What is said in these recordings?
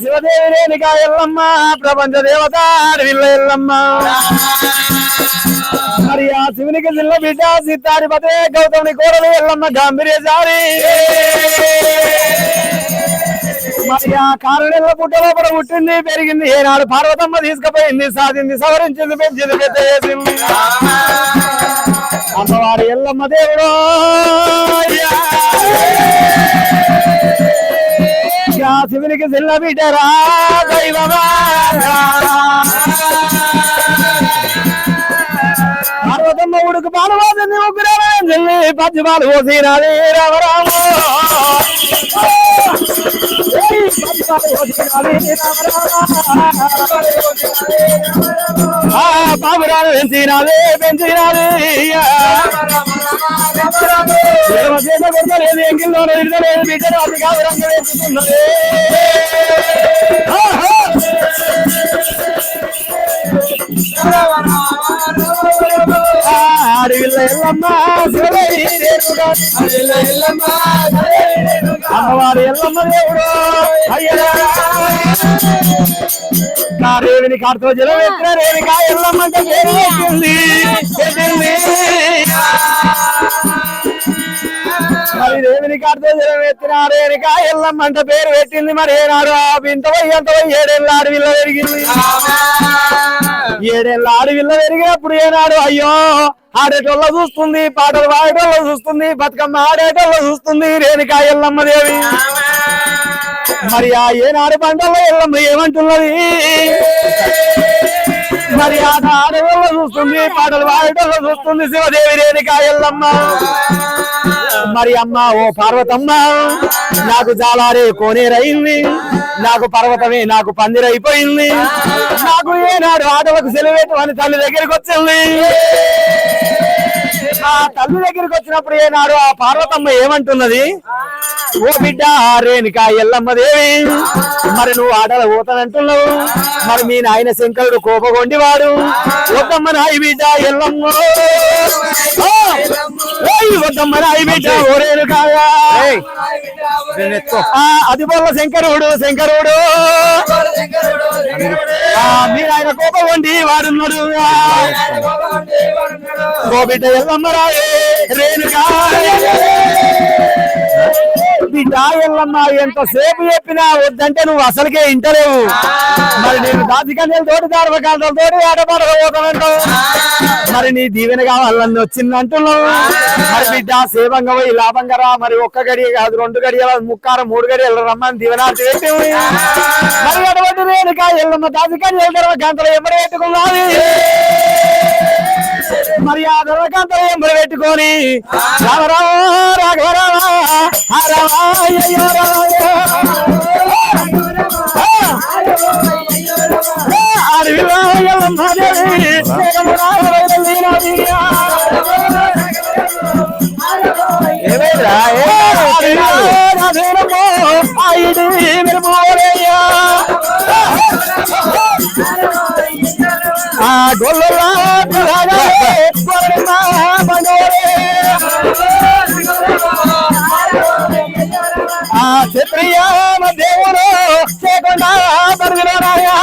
శివదేవి రేణుకా ఎల్లమ్మ ప్రపంచ దేవత వీళ్ళ ఎల్లమ్మ మరి ఆ శివునికి జిల్ల బిడ్డ సీతాధిపతే గౌతముని కోరలు ఎల్లమ్మ గాంభీర్యశాలి మరి ఆ కారణెల్ల పుట్ట లోపల పుట్టింది పెరిగింది ఏనాడు పార్వతమ్మ తీసుకుపోయింది సాధింది సవరించింది పెంచింది పెద్ద చేసింది అమ్మవారి ఎల్లమ్మ దేవుడు శివునికి జిల్ల బిడ్డరా దైవమా పార్వతమ్మ ఉడుకు పాలు పోసింది ముగ్గురు పచ్చి పాలు పోసినది రామరాము పాపురాలు పెంచినది పెంచినది ఎంగిల్లో ఇడలేదు బిడ్డలు అది కాదు రంగు వేసుకున్నది అడవిల్ల ఎల్లమ్మ అమ్మవారి ఎల్లమ్మ దేవుడు నా రేవిని కాడుతో జలం ఎత్తిన రేవికా ఎల్లమ్మ అంటే పేరు పెట్టింది మరి రేవిని కాడుతో జలం ఎత్తిన రేవికా ఎల్లమ్మ అంటే పేరు పెట్టింది మరి ఏనాడు ఇంత పోయి అంత పోయి ఏడేళ్ళ అడవిల్ల పెరిగింది ఏడేళ్ళ అడవిల్ల పెరిగినప్పుడు ఏనాడు అయ్యో ఆడేటోళ్ళ చూస్తుంది పాటలు పాడేటోళ్ళ చూస్తుంది బతుకమ్మ ఆడేటోళ్ళ చూస్తుంది రేణుకా ఎల్లమ్మ దేవి మరి ఆ ఏనాడు పంటల్లో ఎల్లమ్మ ఏమంటున్నది మరి ఆట ఆడేటోళ్ళ చూస్తుంది పాటలు పాడేటోళ్ళ చూస్తుంది శివదేవి రేణుకా ఎల్లమ్మ మరి అమ్మ ఓ పార్వతమ్మ నాకు జాలారే కోనేరైంది నాకు పర్వతమే నాకు పందిరైపోయింది నాకు ఏనాడు ఆటలకు సెలవేటు అని తల్లి దగ్గరికి వచ్చింది ఆ తల్లి దగ్గరికి వచ్చినప్పుడు ఏనాడు ఆ పార్వతమ్మ ఏమంటున్నది ఓ బిడ్డ రేణుకా ఎల్లమ్మ దేవి మరి నువ్వు ఆటలు పోతానంటున్నావు మరి మీ నాయన శంకరుడు కోపగొండివాడు వద్దమ్మ నాయి బిడ్డ ఎల్లమ్మ వద్దమ్మ నాయి బిడ్డ ఓ రేణుకాయా అది వల్ల శంకరుడు శంకరుడు మీ ఆయన కోపగొండి వాడున్నాడు ఓ బిడ్డ ఎల్లమ్మ రాయే రేణుకా బిడ్డ ఎల్లమ్మ ఎంతసేపు చెప్పినా వద్దంటే నువ్వు అసలుకే ఇంటలేవు మరి నేను దాచికన్యలతోటి దార్వకాంతలతోటి ఆటపాడకపోతానంటావు మరి నీ దీవెన కావాలని వచ్చిందంటున్నావు మరి బిడ్డ సేవంగా పోయి లాభంగా రా మరి ఒక్క గడియ కాదు 2 గడియల ముక్కారం 3 గడియలు రమ్మని దీవెనాలు పెట్టి మరి అటువంటి రేణుకా ఎల్లమ్మ దాచికన్యల దర్వకాంతలు ఎమ్మడి పెట్టుకున్నది మరి ఆ దర్వకాంతలు ఎంబడి పెట్టుకొని రామరామ రాఘవరామ అడవిలో ఎల్లమ్మ దేవి క్షత్రియ దేవుడు చేయకుండా పరిగినారాయా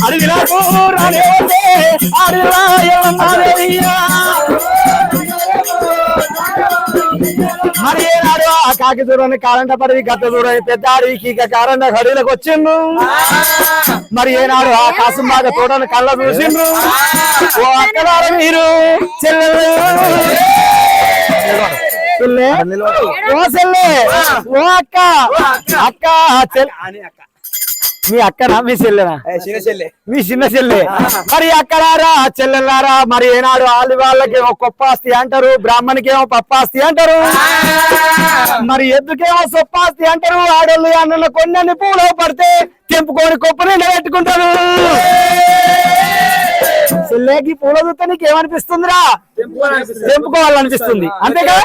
అడిగినాకు రాలే మరి ఏనాడు ఆ కాకి దూరాన్ని కారంట పడి గద్ద దూరాన్ని పెద్ద అడవికి కారంట గడిలకు వచ్చిండు మరి ఏనాడు ఆ కాసం బాగా తోడని కళ్ళ చూసిండ్రు ఓ అక్కడారు మీరు చెల్లెలు ఓ చెల్లె ఓ అక్క అక్క మీ అక్కనా మీ చెల్లెనా మీ చిన్న చెల్లె మరి అక్కడారా చెల్లెలారా మరి ఏనాడు వాళ్ళకేమో కొప్పాస్తి అంటారు బ్రాహ్మణికేమో పప్పాస్తి అంటారు మరి ఎద్దుకేమో సొప్పాస్తి అంటారు ఆడోళ్ళు అన్న కొన్ని పూలు పడితే తెంపుకొని కొప్పని పెట్టుకుంటారు చెల్లేకి పూల చూస్తే నీకు ఏమనిపిస్తుందిరా? తెంపుకోవాలనిపిస్తుంది అంతేగా?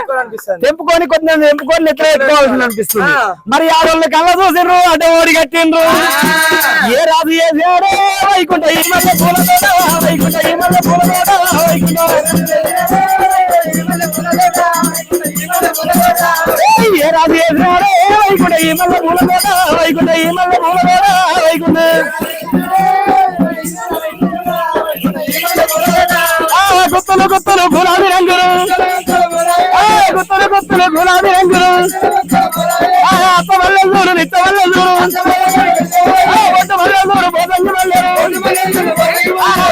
తెంపుకొని కొంచెం తెంపుకొని ఎట్లా ఎత్తుకోవాల్సింది అనిపిస్తుంది. మరి ఆడోళ్ళు కళ్ళ చూసిండ్రు, అడ్డ ఓడి కట్టిండ్రు. ఏ రాజు చేసాడో వైకుంఠ ఈ మధ్య పూల వైకుంఠ ఈ మధ్య పూల వైకుంఠ ఏ రాజు చేసినాడో వైకుంఠ ఈ మధ్య పూల వైకుంఠ ఈ మధ్య పూల వైకుంఠ గుత్తలు గుత్తలు గులాబీ రంగులు, గుత్తలు గుత్తలు గులాబీ రంగులు, అత్త వల్ల చూడు నిత్త వల్ల చూడు, ఒట్ట వల్ల చూడు బోధంగి వల్ల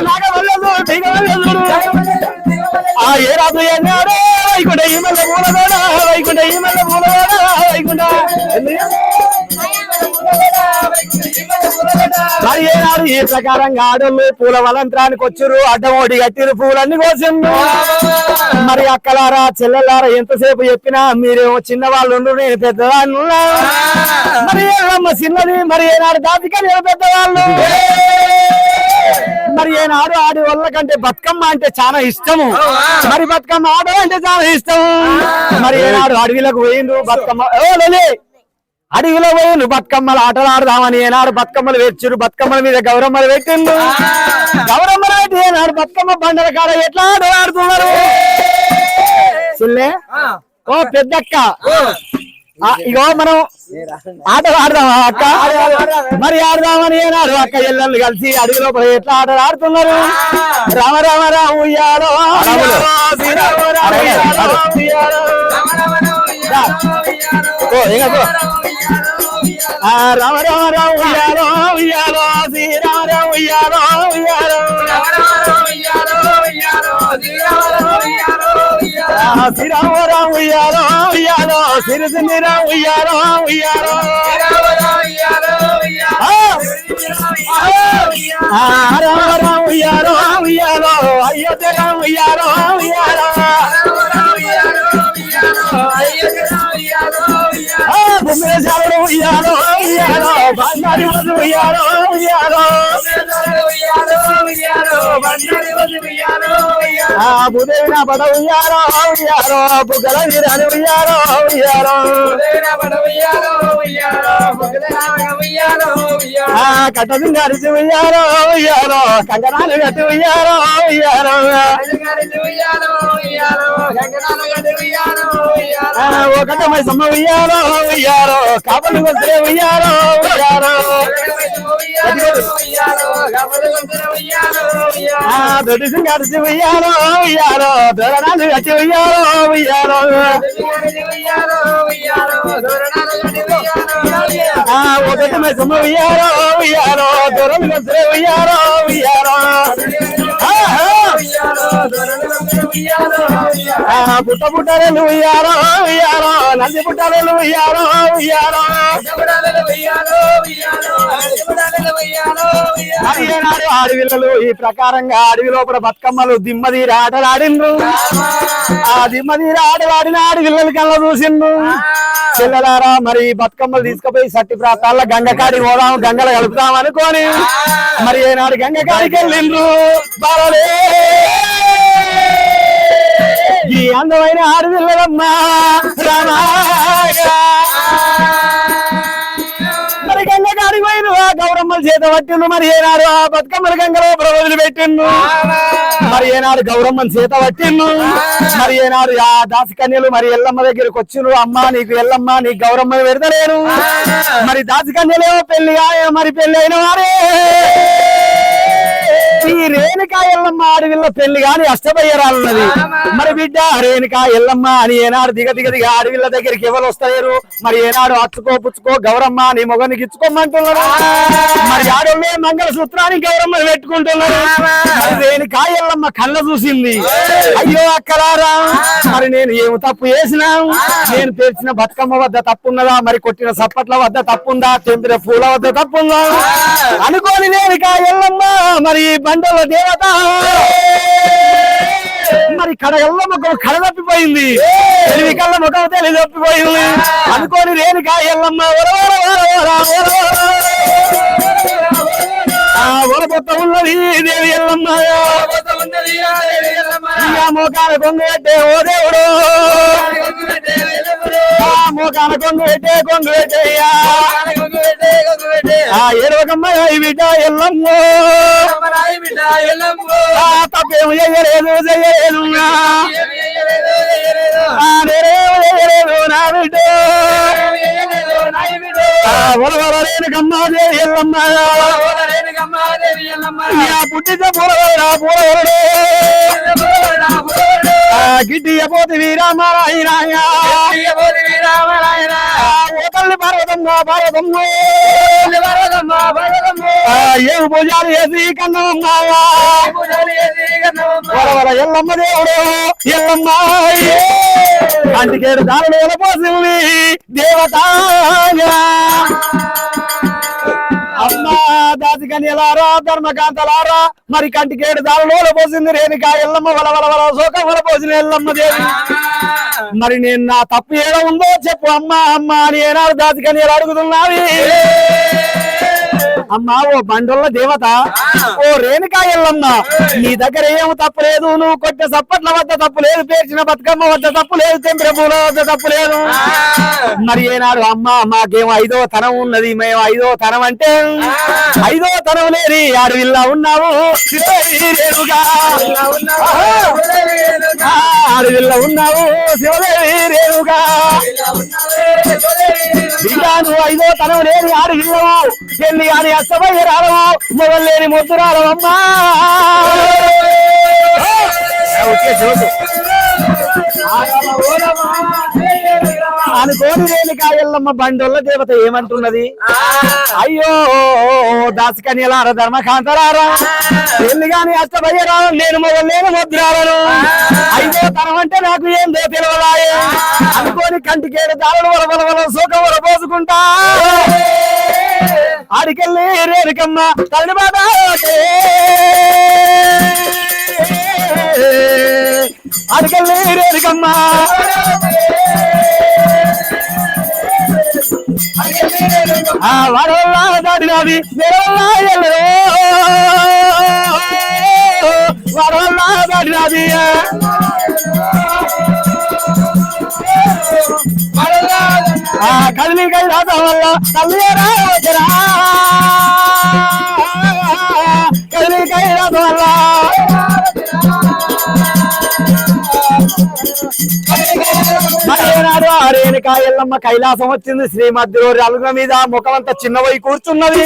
నాగ వల్ల చూడు తీగ వల్ల చూడు. ఏ రాజు అన్నాడు వైకుంఠ ఈ మల్ల పూలగోడ వైకుంఠ ఈ మల్ల పూలగోడ వైకుంఠ. మరి ఏనాడు ఈ ప్రకారంగా ఆడోళ్ళు పూల వలంత్రానికి వచ్చారు, అడ్డమోడి కట్టిరు, పూలన్నీ కోసిండు. మరి అక్కలారా చెల్లెలారా ఎంతసేపు చెప్పినా మీరేమో చిన్నవాళ్ళు నేను పెద్దవాళ్ళు. మరి ఏమమ్మ చిన్నది, మరి ఏనాడు దాటికని పెద్దవాళ్ళు. మరి ఏనాడు ఆడి వాళ్ళ కంటే బతుకమ్మ అంటే చాలా ఇష్టము. మరి బతుకమ్మ ఆడ అంటే చాలా ఇష్టము. మరి ఏనాడు అడవిలకు పోయిండు బతుకమ్మ అడవిలో పోయిండు బతుకమ్మలు ఆటలు ఆడదామని. ఏనాడు బతుకమ్మలు పెట్టిరు, బతుకమ్మల మీద గౌరమ్మలు పెట్టిండు. గౌరమ్మలు పెట్టి ఏనాడు బతుకమ్మ బండల కాడ ఎట్లా ఆటలు ఆడుతున్నారు. ఓ పెద్దక్క ఇగో మనం ఆటలు ఆడదామా అక్క? మరి ఆడదామని ఏనాడు అక్క ఎల్లలు కలిసి అడవిలో ఎట్లా ఆటలు ఆడుతున్నారు. రామ రామ రామ ఉయ్యాలో రామ రామ రామ ఉయ్యాలో ఉయ్యాలో శ్రీరామ రామ ఉయ్యాలో ఉయ్యాలో శ్రీరామ రామ ఉయ్యాలో ఉయ్యాలో సిరిసిని రామ ఉయ్యాలో ఉయ్యాలో రామ రామ ఉయ్యాలో ఉయ్యాలో అయోధ్య రామ ఉయ్యాలో ఉయ్యాలో భూమేశాలు ఉయ్యాలో ఉయ్యాలో బంగారి వద్దు ఉయ్యాలో ఉయ్యాలో భూదేవిన పద ఉయ్యాలో ఉయ్యాలో బుగ్గల వీరాని ఉయ్యాలో ఉయ్యాలో కట్టది గడిచి ఉయ్యాలో ఉయ్యాలో కంకణాలు కట్టి ఉయ్యాలో ఉయ్యాలో ఒకట మైసమ్మ ఉయ్యాలో ఉయ్యాలో కాపలు వస్తే ఉయ్యాలో ఉయ్యాలో దొడ్డి సింగాడిచి ఉయ్యాలో ఉయ్యాలో దొరనాలు కట్టి ఉయ్యాలో ఉయ్యాలో ఒకటి మైసమ్మ ఉయ్యాలో ఉయ్యాలో దొరలు వస్తే ఉయ్యాలో ఉయ్యాలో పుట్ట పుట్టలు ఉయ్యాలో ఉయ్యాలో నంది పుట్టలు ఉయ్యాలో ఉయ్యాలో నాడు అడవిలలో ఈ ప్రకారంగా అడవి లోపల బతుకమ్మలు దిమ్మదీర ఆటలు ఆడిండ్రు. ఆ దిమ్మదీర ఆటలు ఆడిన అడవిళ్ళ కల్లా చూసిండ్రు. చెల్లెలారా మరి బతుకమ్మలు తీసుకుపోయి సట్టి ప్రాంతాల్లో గంగకాడికి పోదాం, గంగలు కలుపుదాం అనుకోని మరి ఏనాడు గంగకాడికి వెళ్ళిండ్రు. బాలలే ఈ అందమైన ఆడపిల్లలమ్మా రామాగా మరి గంగకాడికి పోయిన గౌరమ్మల చేత పట్టిండు. మరి ఏనాడు ఆ బతుకమ్మల గంగలో వదిలి పెట్టిండు. మరి ఏనాడు గౌరమ్మని చేత పట్టిండు. మరి ఏనాడు ఆ దాసికన్యలు మరి ఎల్లమ్మ దగ్గరకు వచ్చిండ్రు. అమ్మ నీకు ఎల్లమ్మ నీకు గౌరమ్మని పెడతలేరు. మరి దాసికన్యలేమో పెళ్లి మరి పెళ్లి అయిన వారే ఈ రేణుకా ఎల్లమ్మ అడవిలో పెళ్లి గాని అష్టభయ్యరాలున్నది. మరి బిడ్డ రేణుకా ఎల్లమ్మ అని ఏనాడు దిగ అడవిల దగ్గరికి ఎవరు వస్తలేరు. మరి ఏనాడు అచ్చుకో పుచ్చుకో గౌరమ్మ నీ మొగనికి ఇచ్చుకోమంటున్నారు. మరి ఆడోళ్ళే మంగళ సూత్రాన్ని గౌరమ్మ పెట్టుకుంటున్నారు. మరి రేణుకా ఎల్లమ్మ కళ్ళ చూసింది. అయ్యో అక్కలారా మరి నేను ఏమి తప్పు చేసినా? నేను పేర్చిన బతుకమ్మ వద్ద తప్పున్నదా? మరి కొట్టిన సప్పట్ల వద్ద తప్పుందా? తెంపిన పూల వద్ద తప్పుందా అనుకోని రేణుకా ఎల్లమ్మ మరి బండల దేవత మరి కడగల్ల ముఖం కడ తప్పిపోయింది. తెలివి కళ్ళ ముఖం తెలివి తప్పిపోయింది అనుకోని రేణుకా ఎల్లమ్మ పొత్త ఉన్నది దేవి ఎల్లమ్మ మోకాల కొంగు పెట్టే ఓ దేవుడు మోకాల కొంగు పెట్టేయ్యా ఎడవకమ్మ బిడ్డ ఎల్లమ్మ తప్పేమో చెయ్యలేదు నా బిడ్డ రేణుకమ్మ దేవి ఎల్లమ్మ పుట్టిన పూలవరుడు గిడ్డియ పోతి వీరామరాయణ తల్లి పర్వతమ్మ ఏం పూజాలు చేసి కన్నమ్మ ఎల్లమ్మ దేవుడు ఎల్లమ్మ కంటికేడు దారుడు పోసింది దేవత అమ్మా దాసికన్యలారా ధర్మకాంతలారా మరి కంటికేడు దారులో పోసింది రేణుక ఎల్లమ్మ వల శోకం వల పోసిన ఎల్లమ్మ దేవి మరి నేను నా తప్పు ఏదో ఉందో చెప్పు అమ్మా అమ్మా అని ఏనాడు దాసికన్యలు అడుగుతున్నావి అమ్మా ఓ బండోళ్ళ దేవత ఓ రేణుకా ఎల్లమ్మ నీ దగ్గర ఏమో తప్పు లేదు నువ్వు కొట్టే సప్పట్ల వద్ద తప్పు లేదు పేర్చిన బతుకమ్మ వద్ద తప్పు లేదు తెంపిన పూల వద్ద తప్పు లేదు మరి ఏనాడు అమ్మ మాకేమో 5వ తరం ఉన్నది మేము 5వ తరం అంటే 5వ తరం లేని అడవిల్లా ఉన్నావు అడవిల్లా ఉన్నావు శివదేవి రేణుగా నువ్వు 5వ తరం లేని అడవిల్లావు ఎన్ని అని అస్తమయ్య రావా మొదలు లేని మొద్దు రావమ్మా అనుకోని రేణుకా ఎల్లమ్మ బండోళ్ళ దేవత ఏమంటున్నది అయ్యో దాసికన్యలారా ధర్మకాంతలారా ఎన్ని గాని అష్టమయ్య రావు నేను మొదలు లేని మొద్దు రావను 5వ తరం అంటే నాకు ఏందో తెలియదాయే అనుకోని కంటికేడు దారుడు వల శోకం వల పోసుకుంటా ఆడికెళ్ళి రేణుకమ్మ తల్లి బాధ ఆడికెళ్ళి రేణుకమ్మ వడవల్లా దాడినది వడవల్లా దాడినది కదిలి కైలాస వల్ల తల్లి రావచ్చరా కదిలి కైలాస వల్ల మరేనాడు ఆ రేణుకా ఎల్లమ్మ కైలాసం వచ్చింది శ్రీమద్దిలో అలుగుల మీద ముఖమంతా చిన్నవై కూర్చున్నది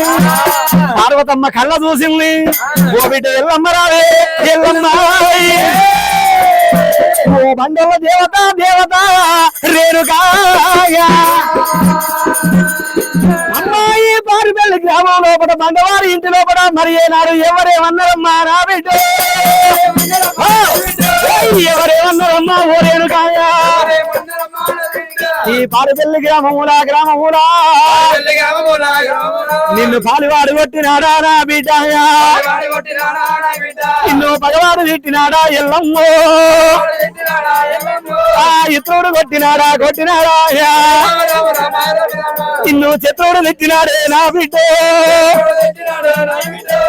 పార్వతమ్మ కళ్ళ చూసింది ఓ బిడ్డ ఎల్లమ్మ రావే ఎల్లమ్మ ఓ బండవ దేవత దేవత రేణుకాయ అమ్మాయి పారుపల్లి గ్రామం లోపల బండవారి ఇంటి లోపల మరి ఏనాడు ఎవరేమన్నారమ్మా నా బిడ్డ ఎవరేమన్నారమ్మా ఓ రేణుకాయ ఈ పారుపల్లి గ్రామములా నిన్ను పాలువాడు కొట్టినాడా నా బిడ్డ నిన్ను పగవాడు తిట్టినాడా ఎల్లమ్మో ఇతరుడు కొట్టినాడా నిన్ను చిత్రుడు నెట్టినాడే నా బిడ్డ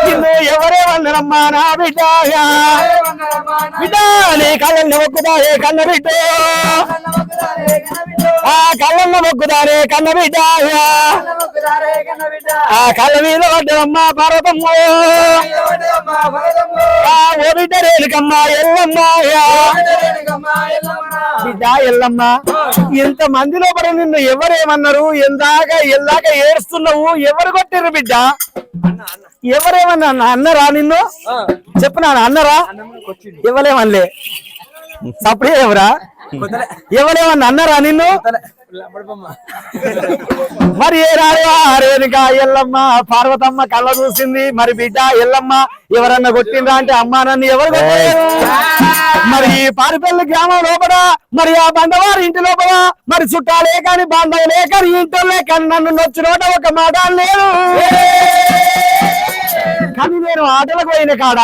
నిన్ను ఎవరేమన్నారమ్మా నా బిడ్డ బిడ్డ నీ కళ్ళని మొక్కుతారే కన్న బిడ్డ ఆ కళ్ళన్న మొక్కుతారే కన్న బిడ్డ ఆ కళ్ళ మీద పడ్డమ్మా పార్వతమ్మ ఓ బిడ్డ రేణుకమ్మ ఎల్లమ్మ బిడ్డ ఎల్లమ్మ ఇంత మందిలో పడి నిన్ను ఎవరేమన్నారు ఎల్లాక ఏడుస్తున్నావు ఎవరు కొట్టారు బిడ్డ ఎవరేమన్నా అన్నరా నిన్ను చెప్పినా అన్నరా ఎవరేమనలే సప్పుడే ఎవరా ఎవరేమన్నా అన్నరా నిన్ను మరి ఏ రేణుకా ఎల్లమ్మ పార్వతమ్మ కళ్ళ చూసింది మరి బిడ్డ ఎల్లమ్మ ఎవరన్నా కొట్టిండ్రా అంటే అమ్మా నన్ను ఎవరు కొట్టారు మరి పారిపల్లి గ్రామం లోపల మరి ఆ బండవారి ఇంటి లోపల మరి చుట్టాలే కాని బాంధవులే కాని ఇంటోళ్ళే కానీ నన్ను నొచ్చినోట ఒక మాట లేదు కానీ నేను ఆటలకు పోయిన కాడ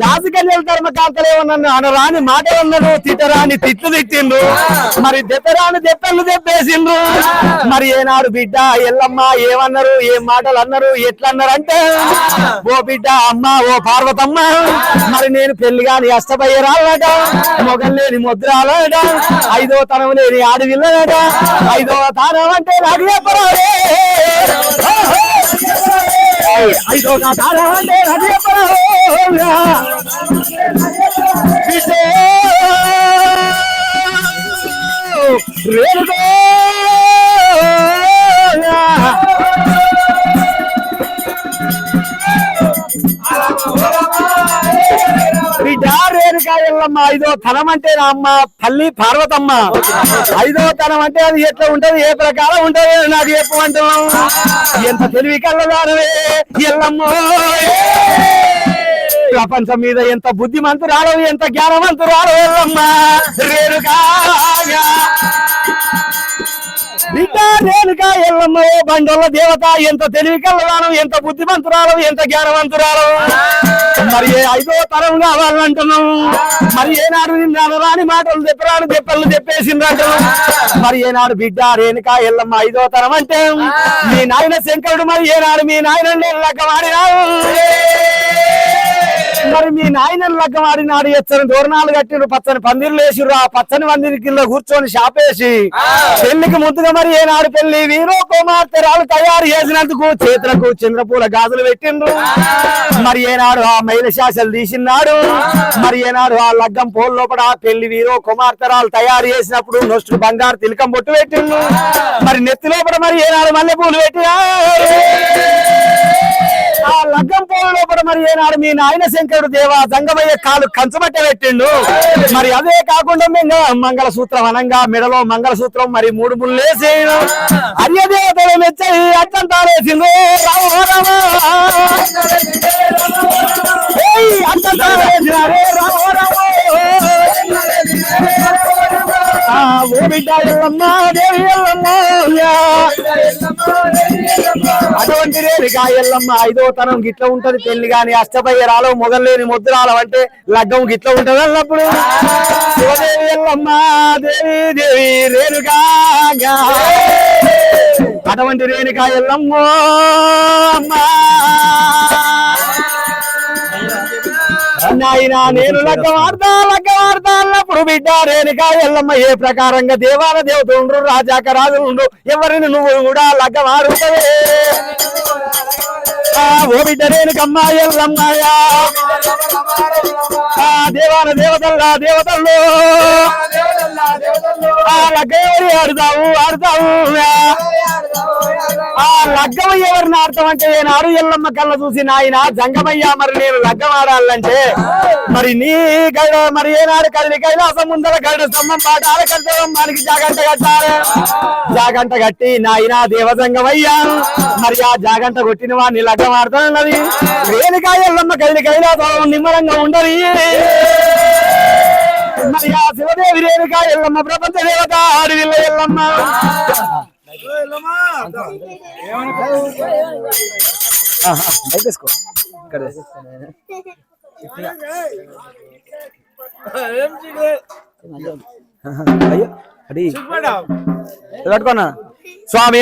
దాసికన్యల ధర్మకాంతలే నన్ను అనరాని మాటలు అన్నారు, తిట్టరాని తిట్లు తిట్టిండ్రు, మరి దెప్పరాని దెప్పలు దెప్పేసిండ్రు. మరి ఏనాడు బిడ్డ ఎల్లమ్మ ఏమన్నారు, ఏం మాటలు అన్నారు, ఎట్లా అన్నారు అంటే, ఓ బిడ్డ అమ్మ ఓ పార్వతమ్మ, మరి నేను పెళ్లి కాని అష్టపయ్యరాలట, మొగలు లేని ముద్రాలట, 5వ తరం లేని ఆడవిల్లట, 5వ తరం అంటే నాకు చెప్పరాలే, 5వ తరం అంటే నాకు చెప్పరాలే రేణుకో బిడ్డ రేణుకా ఎల్లమ్మ 5వ తరం అంటే నా అమ్మ తల్లి పార్వతమ్మ. 5వ తరం అంటే అది ఎట్లా ఉంటది, ఏ ప్రకారం ఉంటది నాకు చెప్పమంటున్నాం. ఎంత తెలివి కళ్ళదానవే ఎల్లమ్మ, ప్రపంచం మీద ఎంత బుద్ధిమంతురాలు, ఎంత జ్ఞానవంతురాలు ఎల్లమ్మ రేణుకా. బిడ్డ రేణుకా ఎల్లమ్మ బండోళ్ళ దేవత, ఎంత తెలివి కలవాను, ఎంత బుద్ధిమంతురాలు, ఎంత జ్ఞానవంతురాలు. మరి 5వ తరం కావాలంటున్నాం. మరి ఏనాడు నిన్ను రాని మాటలు చెప్పరాని దెప్పలు చెప్పేసిందంటున్నాం. మరి ఏనాడు బిడ్డ రేణుకా ఎల్లమ్మ 5వ తరం అంటే మీ నాయన శంకరుడు, మరి ఏనాడు మీ నాయన లెక్క వాడినావు. మరి మీ నాయనని లగ్గం ఆడినాడు, ఎచ్చని దూరణాలు కట్టిరు, పచ్చని పందిర్లు వేసిరు, ఆ పచ్చని పందిరి కింద కూర్చొని షాపేసి పెళ్లికి ముందుగా మరి ఏనాడు పెళ్లి వీరో కుమార్తెరాలు తయారు చేసినందుకు చేతులకు చంద్రపూల గాజులు పెట్టిండ్రు. మరి ఏనాడు ఆ మైల శాసలు తీసినాడు. మరి ఏనాడు ఆ లగ్గం పోల్ లోపల పెళ్లి వీరో కుమార్తెరాలు తయారు చేసినప్పుడు నొస్టు బంగారు తిలకం బొట్టు పెట్టిండ్రు. మరి నెత్తి లోపల మరి ఏనాడు మల్లె పూలు పెట్టినా. ఆ లగ్గం పోల్ లోపల మరి ఏనాడు మీ నాయన శంకరుడు దేవా జంగమయ్య కాలు కంచమట్ట పెట్టిండు. మరి అదే కాకుండా మంగళసూత్రం అనంగా మెడలో మంగళసూత్రం మరి 3 ముళ్ళేసి అర్యదేవతలు మెచ్చి అట్టంతారేసిండు. రామ రామ అట్టంతారేసినారే రామ రామ. ఓ బిడ్డ ఎల్లమ్మ దేవి ఎల్లమ్మ, అటువంటి రేణుకా ఎల్లమ్మ 5వ తరం గిట్ల ఉంటది. పెళ్లి గాని అష్టపయ్యరాలు, మొదలేని ముద్రాలు అంటే లగ్గం గిట్ల ఉంటది అన్నప్పుడు శివదేవి ఎల్లమ్మ దేవి దేవి రేణుకా. అటువంటి రేణుకా ఎల్లమ్మ అమ్మా నాయనా నేను లగ్గం ఆడతా అన్నప్పుడు బిడ్డ రేణుకా ఎల్లమ్మ ఏ ప్రకారంగా దేవాల దేవత ఉండ్రు, రాజాక రాజులు ఉండ్రు, ఎవరిని నువ్వు కూడా లగ్గం ఆడుతావే. ఓ బిడ్డ రేణుకమ్మ ఎల్లమ్మయ్యా, దేవాల దేవతల్లా దేవతల్లో ఆ లగ్గం ఎవరు ఆడుతావు. ఆ లగ్గం ఎవరిని ఆడతామంటే ఏనాడు ఎల్లమ్మ కళ్ళ చూసి నాయన జంగమయ్యా మరి నేను లగ్గం ఆడాలంటే మరి నీ గడ మరి ఏనాడు కదిలి కైలాసం ముందర గడ స్తంభం పాటాల కట్టడం మనకి జాగంట కట్టాలి. జాగంట కట్టి నాయన దేవజంగమయ్యా మరి ఆ జాగంట కొట్టిన వాడిని లగ్గం ఆడుతానన్నది. రేణుకా ఎల్లమ్మ కదిలి కైలాసం నిమ్మరంగా ఉండదు. మరి ఆ శివదేవి రేణుకా ఎల్లమ్మ ప్రపంచ దేవత ఆడవిల్ల ఎల్లమ్మ. కట్టుకోనా స్వామి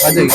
अजय